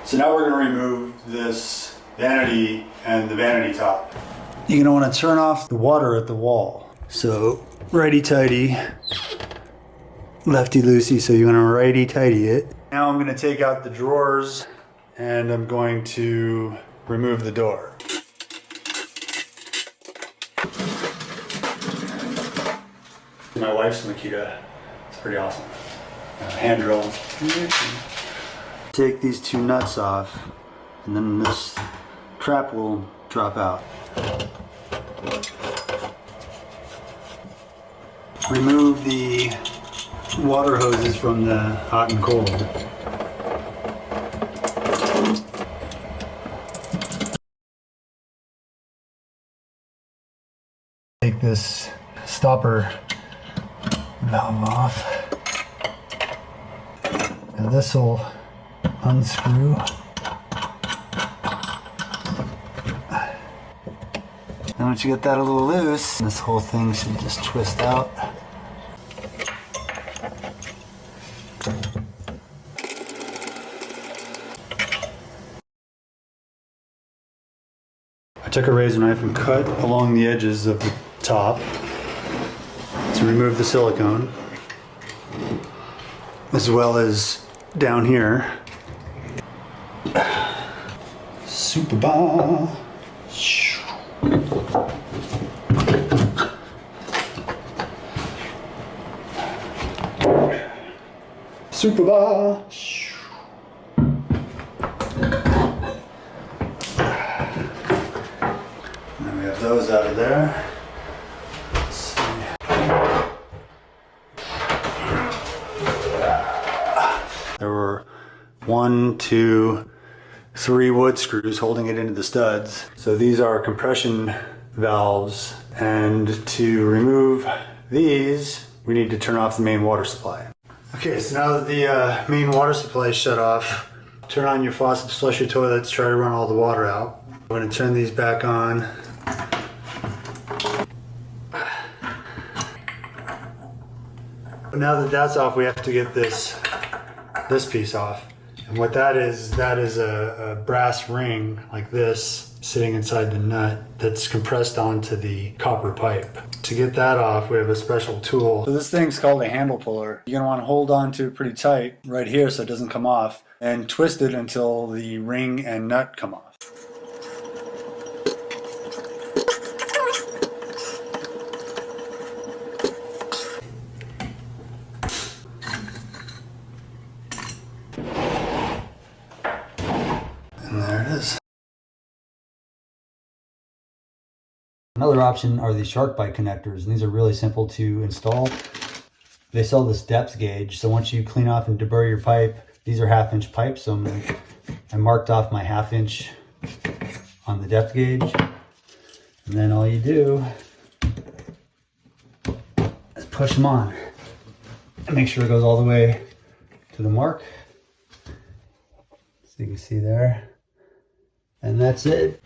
So now we're going to remove this vanity and the vanity top. You're going to want to turn off the water at the wall. So righty-tighty, lefty-loosey, so you're going to righty-tighty it. Now I'm going to take out the drawers and I'm going to remove the door. My wife's Makita. It's pretty awesome. Hand drill. Take these two nuts off, and then this trap will drop out. Remove the water hoses from the hot and cold. Take this stopper valve off, and this will unscrew. And once you get that a little loose, this whole thing should just twist out. I took a razor knife and cut along the edges of the top to remove the silicone, as well as down here. Super bar. Super bar. Now we have those out of there. Let's see. There were 1, 2, 3 wood screws holding it into the studs. So these are compression valves, and to remove these, we need to turn off the main water supply. Okay, so now that the main water supply is shut off, turn on your faucets, flush your toilets, try to run all the water out. I'm going to turn these back on. But now that that's off, we have to get this piece off. And what that is a brass ring like this sitting inside the nut that's compressed onto the copper pipe. To get that off, we have a special tool. So this thing's called a handle puller. You're gonna wanna hold on to it pretty tight right here so it doesn't come off, and twist it until the ring and nut come off. And there it is. Another option are these SharBite connectors, and these are really simple to install. They sell this depth gauge, so once you clean off and deburr your pipe, these are 1/2-inch pipes, so I marked off my 1/2 inch on the depth gauge, and then all you do is push them on and make sure it goes all the way to the mark, so you can see there, and that's it.